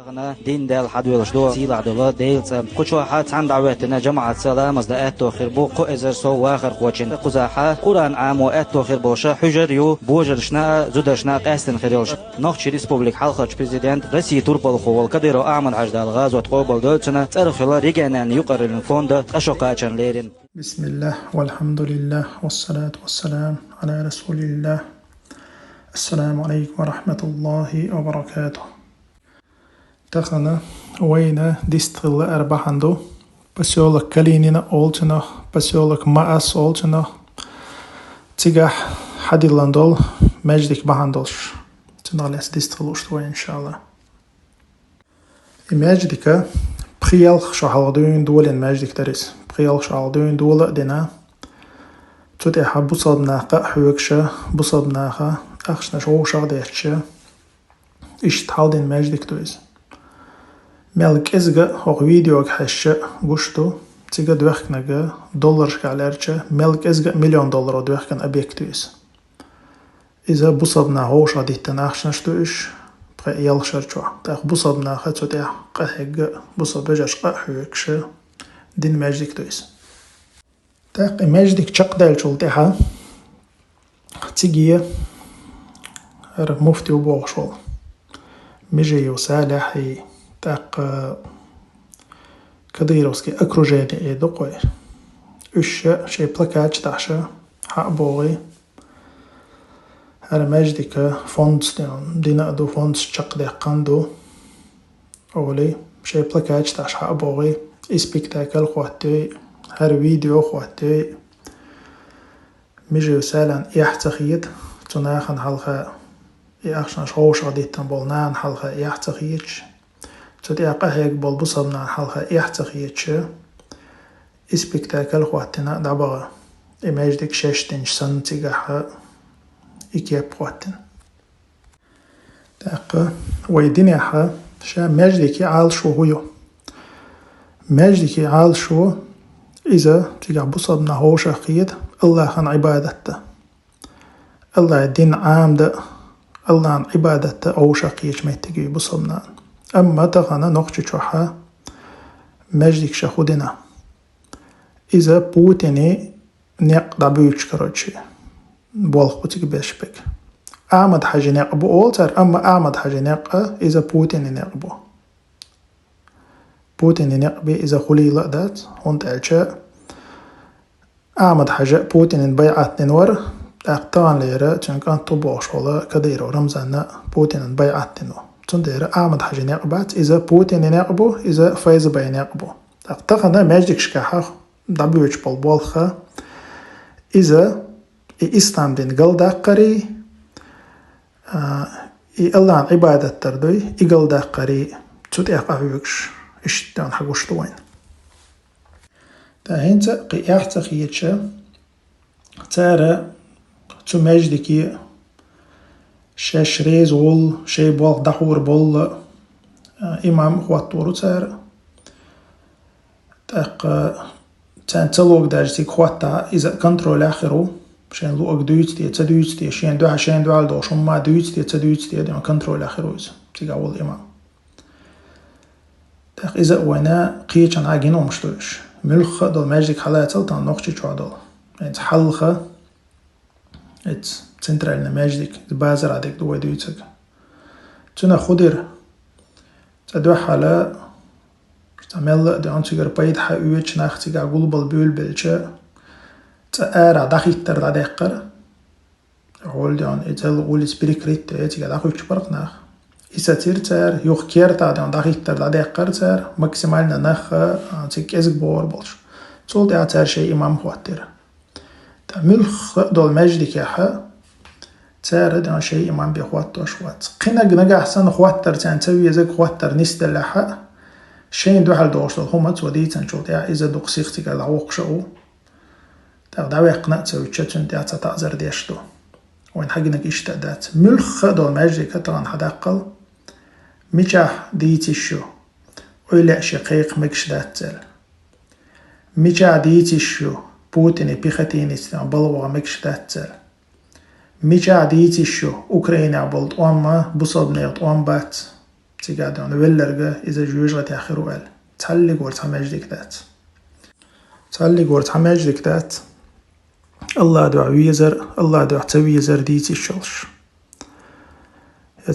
أنا دين دال حد ويلشدو سيل عدلا ديلز كوشوا حات عند عواتنا جماعة سلام مزدأت توخير بو قو إزر سو واخر خوشين قزاحة قرآن عام وآت توخير بوشا حجر يو بوجر شنا زودر شنا قاستن خيريلش نوخشي ريسبوبليك حلقة بريزيدنت رسي توربال خوال كديرو أعمل عجدال غاز وتقوبل دولتنا تأرخلا ريجانان يقرر الفوند أشوقاتشان ليرين. بسم الله والحمد لله والصلاة والسلام على رسول الله. السلام عليكم ورحمة الله وبركاته. تخنا وين ديستغل أربعندو بسيولك كلينينا أولتنا بسيولك ماس أولتنا تيجح حدي لاندول مجدك بهندلش تنالس ديستغلوش توي إن شاء الله. مجدك بخيال شحالدون دول مجدك تريس بخيال شحالدون دول دينا تتح بصدناقة حوكشة بصدناقة أخشنا شو شغديتشة إشتحالدين مجدك تويس ملك إزغا هو فيديوك حشة قشتو تيجا دوخناقا دولار شكالرشة ملك إزغا $1,000,000 دوخكن أبيكتويس إذا بصدنا هو شاديتنا أخشنا شتوش بقى يلشرشوا تاخ بصدناقة تتح قهق بصد بجاش قحوكشة دين مجدك تويس تاق مجدك شقدال شلتها تيجي مفتي وبوغشول مجي وسالحي تاق كديروسكي أكروجيني دقوي إش شي بلاكاج تحشا حق بوغي هذا مجدك فونس دينا دو فونس شقدي قاندو أولي شي بلاكاج تحش حق بوغي إسبيكتاكل خواتي هر فيديو خواتي مجي وسالان يحتخيد تناخن حلقة يأخشن شوش غديتن بولنان حلقة يحتخيدش تدي أقهيك بول بصبنا حلقة يحتخيدش إسبيكتاكل خواتنا دابغا إماجدك شاشتنش سنتيقاها إكياب خواتن تاقا ويدينيها شا ماجدك عال شو هيو ماجدك عال شو إذا تيجا بصبنا هو شخيد الله خان عبادته الله الدين عام ده الله عن عبادته أو شقيش ما تيجي بصبنا أما تغنى نقش شوحة مجدك شخودنا إذا بوتيني نقدر بيوش كرتشي بولخ بتيجي بيشبك أعمد حاجة نقبو أولتر أما أعمد حاجة نقبو إذا بوتيني نقبو بوتين نقبي إذا خلي لقدات هون تألشاء أعمد حاجة بوتين بيعات نور أقطان ليرا تون كان طبوش ولا كديرو رمزانا بوتين بيعات نور تون ديرا أعمد حاجة نقبات إذا بوتين نقبو إذا فايز بي نقبو أقطاقنا ماجدك شكاحة دابيوش بالبولخة إذا إسلام دين قلدا قري الله عن عبادة تردوي إقلدا قري تود أقاويكش إشتان حقوش دوين تاهنت قياح تخيتشا تارا تماجدكي شاش ريز ول شي بول دحور بول إمام خواتورو تارا تاق تان تلوك داجتك خواتا إذا كنترول آخرو شين لوك دويتي تدويتي شين دوها شين دوال دو شما دويتي تدويتي ديما كنترول آخرو إذا تيقا ول إمام تاق إذا وانا قيتشان عاقينو مشتوش ملخ دول ماجدك حالاتل تان نوخشي چوادول يعني حلخة ات سنترالنا ماجدك بازر عدك دوي دويتك تنا خودير تدو حالا تعمل دي انتجر بايد حقويتش ناختيقا قلبال بيول بلچه تأرع داخيتر داديقر هول ديان اتل قول سبريكريت تيقا داخوش برق ناخ إذا تير يوخ كيرتا ديان داخيتر داديقر تار مكسيمالنا ناخ تيك ازق بور بولش تول دي تار شي إمام خواتر ملخ دول مجدك يحا تار ديان شي إمام بيخواتو شوات قيناق نقا حسن خواتر تان تاوي ازق خواتر نسد لحا شين دو حال دوش دول هما تودي تنشو ديا إذا دوق سيختك دعوق شعو دعوي قناة تسوي تشتن ديا تتعذر ديشتو وين حقنك اشتادات ملخ دول مجدك تغن حداقل ميشاح ديتشو ويلا شقيق مكشدات تل ميشاح ديتشو بوتيني بيختيني بلوغ مكشدات تل ميشاح ديتشو أوكرينا بلد أما بصد نيط أم بات تيجاد يعني ولرجة إذا جوجة تأخروا قال تحلي قرط حماجدك ذات تحلي قرط حماجدك ذات الله دعا ويزر الله دعا تويزر ديتي الشلش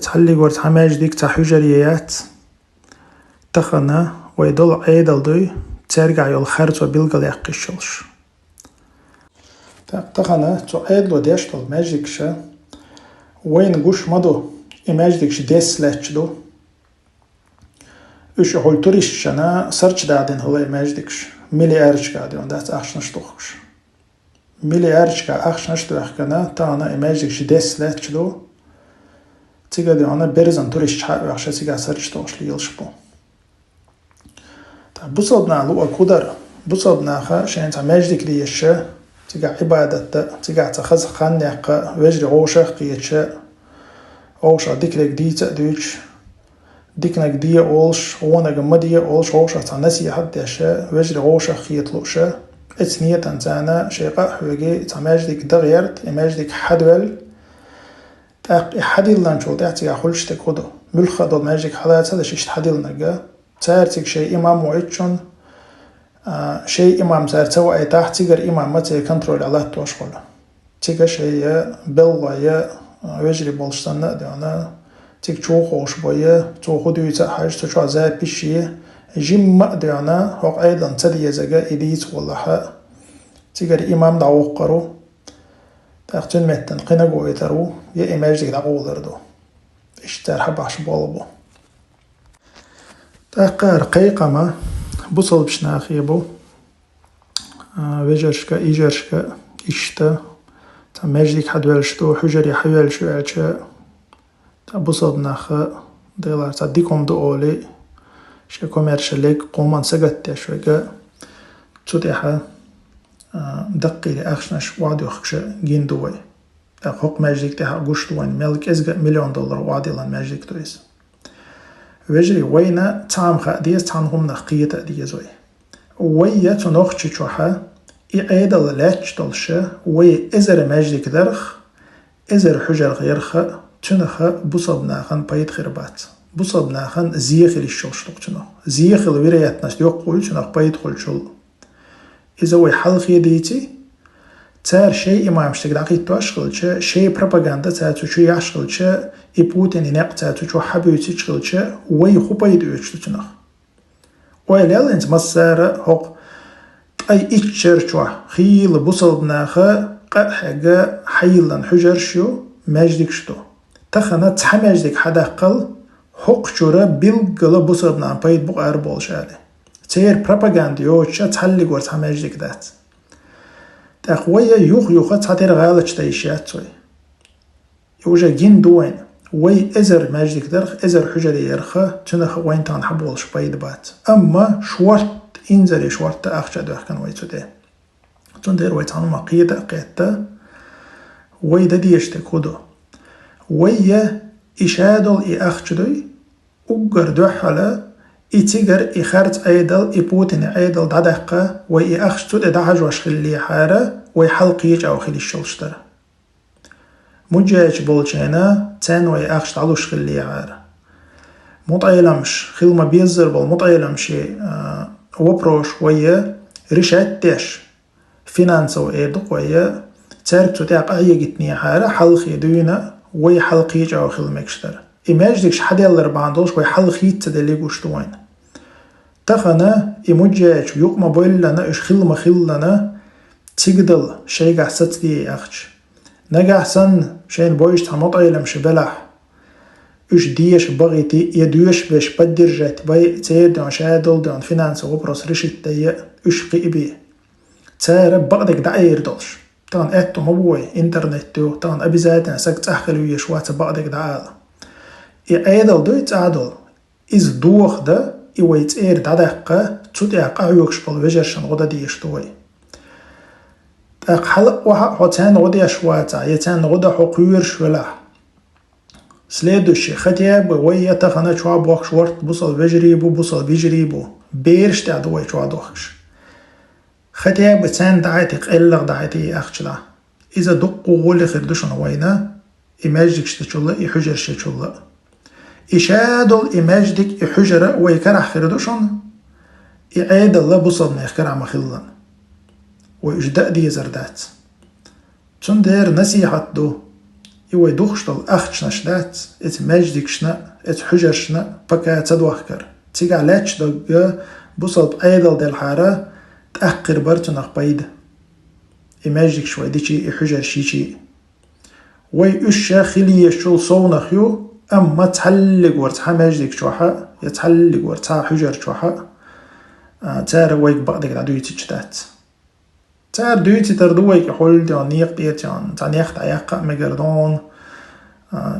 تحلي قرط حماجدك تحجريات تخنا ويدل عيدل دوي ترجع يول خرط وبيلقى يحق الشلش تخنا تعيدلو ديشتل ماجدكشا وين قوش مدو إماجدكش ديس لاتشدو إيش هول توريش شنا سرچ دادين هلا إماجدكش ملي أرش قاديون دات أخشنش توخش ملي أرش قا أخشنش توخكنا تانا إماجدكش ديس لاتشدو تيجا ديونا برزن توريش حق وخشا تيجا سرچ توخش ليلشبو بصدنا لو أكودر بصدنا خا شين تماجدك ليشا تيجا عبادة تيجا تخز خانيق وجري غوشة قيتشا غوشة ديكلك ديتا دوش ديكنك دي أولش ونك مدية أولش غوشة تنسي حد يشا وجري غوشة خيطلوشا اتنية تنتانا شيقا حوغي تماجدك دغيرت إماجدك حدول تاق حديل لانشو تاعتيا خلش تكودو ملخة دول ماجدك حالات هذا شيشت حديل نقا تارتك شيء إمام وعيتشون شيء إمام سار توا أي تحت تيجر إمام ما تي كنترول على توشغل تيجر شيء بالله يا وجري بالشتنا ديانا تيج تشوخ وش بيه تشوخ ديوتا حاجة تشوع زي بيشي جيم ديانا هو أيضا تدي زجا إديت والله تيجر إمام دعوه قرو تأخذون متن قنا جوي ترو يا إمام جديد دعوه دردو إشتر حباش بالبو تأقر قيقة ما بوصل بشناخي بو وجرشكا إيجرشكا إشتا تا مجدك حدولشتو حجري حيولشو ألشا تا بوصل بناخا ديلار تا ديكم دو أولي شا كوميرشاليك قومان سقت شويقا توديحا دقي لأخشنش وعدو أخشا جين دوي تا حق مجدك تيها قشتوين ملك $1 مليون وعدي لان مجدك تويس وجري وينا تام خاديس تانهم نخقية تأديزوي ويا تنوخش تشوحا إعادة لاتش دلشة وي إزر مجدك درخ إزر حجر غيرخا تنخا بصبناخن بايد خربات بصبناخن زيخل الشوشتوك تنو زيخل ويريات ناس يقول تنخ بايد خلشل إذا وي حلقي ديتي تار شيء ما مشتاق دقيق تشغل شيء بروباغندا تاتو يشغل إبوتين ينق تاتو حبيوتي تشغل وي خبايد يشتنخ ويلال انت مسار هوق أي إتشر خيل بوصل بناخا حاجة حيلا حجر شو ماجدك شتو تخنا تحماجدك حدا قل هوق شورا بيلقل بوصل بناخا بايد بقار بولشالي تير بروباغندا يوتشا تحلق ور تحماجدك دات تقوية يوخ تحتير غالش تايشات توي يوجا جين دوين وي إزر ماجدك درخ إزر حجري يرخا تنخ وين تان حبولش بايد بات أما شورت إنزري شورت أخشى دوخ كان وي تودي تندير وي تانو مقيدة قيدة وي داديش تكودو وي إشادل إي أخشى دوي أقر دوحلا إتيجر إخارت أيدل إبوتين أيدل دادقة وي أخشى تودي دعج وشخلي حارة وي حلقيج أو خلي الشلشتر مجاج بولشينا تان وي أخشى تعلوش خلي عارة مطايلمش خلما بيزر بالمطايلمشي وبروش ويا رشات تاش فينانسو ايدق ويا تاركتو تاق ايجتني حارة حلقي دوينا وي حلقي جاو خلمكشتر إماجدكش حدا يلر باندوش وي حلقي تدلي قوشتوين تخنا إمجاج يقما بولنا إش خلما تقدل شيء ست دي أخش نجح سن شين بويش تمطايلمش بلح إش ديش بغيتي يدوش باش بدرجت باي تير دون شادل دون فينانس وبروس رشت دي إش قيبي تير بغدك دعير دولش تان اتو مبوي انترنتو تان أبي زادنا سكت أحقل ويشوات بغدك دعال إعادل دوي تعادل إز دوخ دا إويت إير دعاقة توديق أعيوكش بالوجرشن غدا ديش دوي حلق وحا تان غدا شواتا يتان غدا حقوير شولاح سليدوشي ختياب ويا تخنا شوا بوخش ورت بوصل بيجريبو بيرش تعدوي شوا دوخش ختياب تان دعيتي قلق دعيتي أخشلا إذا دقو غولي خردوشن وينا إماجدك شتشولا إحجر شتشولا إشادل إماجدك إحجرة ويكرح خردوشون إعادة الله بصل نيخكرع مخلا وإجداء دي زردات تندير نصيحة دو إيوه دوخشتل أختشنا شدات إت ماجدك شنا إت حجر شنا بكا تدوخكر تيجع لاتش دوغ بصل بأيضل دي الحارة تأخر برتنخ بايدة إماجدك شوي ديشي إحجر شيشي وي إشا خليه شول صونخيو أما تحلق ورتحا ماجدك شوحا يتحلق ورتحا حجر شوحا تار ويك بقدك العدو يتجدات تار دويتي تردويك يحول ديان نيق ديتيان تعنيخت عياقا مقردون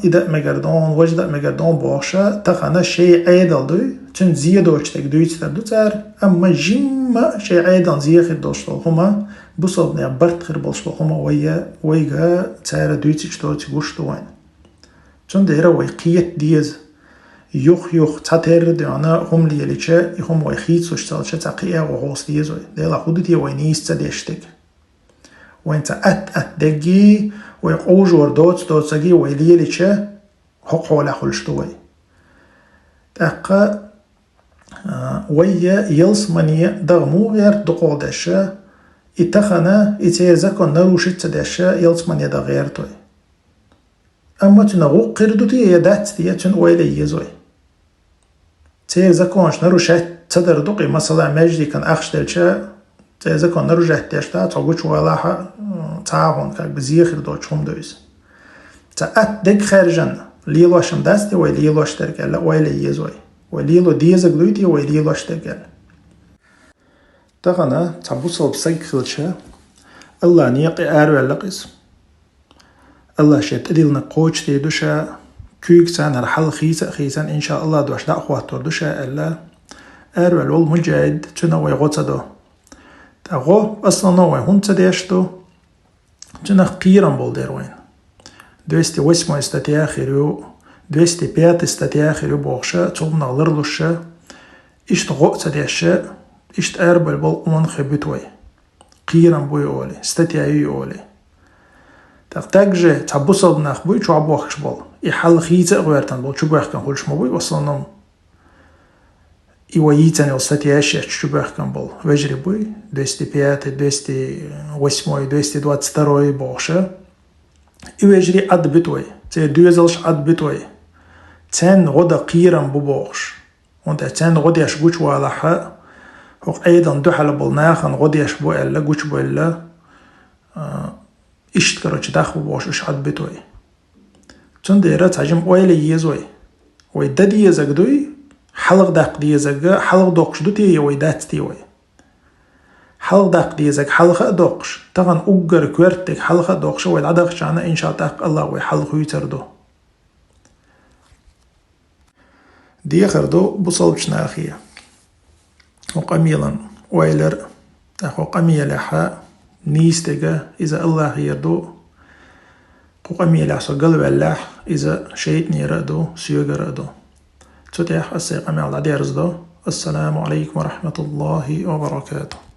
إذا مقردون وجدأ مقردون بوشا تخانا شيء عيدل دوي تن زيادوشتك دويتي تردو تار أما جمع شيء عيدل زيخي دوشتل هما بصل نعبرت خير بلشتل هما ويغا تار دويتي جدو تقوشتو وين تن ديرا ويقيت ديز يوخ تاتر ديانا هم ليليچه هم ويخيت سوشتالچه تقيا وغوص ديزوي ديلا خودتي وينيست ديشتك وانت ات دگي ويقوج وردوت دوتسگي ويليليچه حق حولا خلشتوي تاقا ويا يلس مني دغمو غير دقودشه اتخنا اتيزكن نروشت دشه يلس مني دغيرتوي اما تنغو قردوتي يدات ديتن ويلي يزوي تيزكونش نروشت تدر دقي مثلا مجدي كان اخش دلچه تيزكون نروشت دشتا تاغوچ ولاها تعاون كاك بزيخر دوچوم دويز تأت دق خارجن ليلوشم دستي ويليلوش درگل ويلي يزوي ويليلو ديزك دويتي ويليلوش درگل تغنى تبوصل بسيك خلچه الله نيقي آرو اللقس الله شت اديلنا قوش تيدوشا كيك سان هرحل خيسان إن شاء الله دوش لا أخوات تردوشا إلا آرو الول مجاهد تنوي غوتدو تاغو أصلا نوي هون تديشتو تنخ قيران بول ديروين 208 استاتيا خيريو 205 استاتيا خيريو بوغشا تولنا غلرلوشا إشت غو تديشا إشت آرو الول أمون خبتوي قيران بوي أولي استاتيا يولي تاقجي تبوصل بناخ بوي چو عبوخش بول يحل خيزة غيرتن بول چو بوخ كان خلش ما بوي وصلنم إيويتن يلستياشي چو بوخ كان بول وجري بوي 205 208 222 بوخشا إيوجري عد بتوي تي دوزلش عد بتوي تن غدا قيران بو بوخش وانت تن غدا يش بوچ والاحا هوق أيضا دوحل بول ناخن غدا يش بو إلا قوچ بو إلا إشت كروش داخل بوش إش عد بتوي تون ديرا تعجم ويلي يزوي ويدد يزاق دوي حلق داق دي يزاق حلق دوقش دوتي ويدات تيوي حلق داق دي يزاق حلق دوقش تغن أقر كورتك حلق دوقش ويدعدقش عنا إن شاء داق الله ويحلق يتردو دي خردو بصلبش ناخية وقميلا ويلر أخو قميلا حا نيستيجا إذا الله يردو قوقمي لحسو قلب الله إذا شيطني ردو سيوغ ردو تتيح السيقامي على ديرزدو السلام عليكم ورحمة الله وبركاته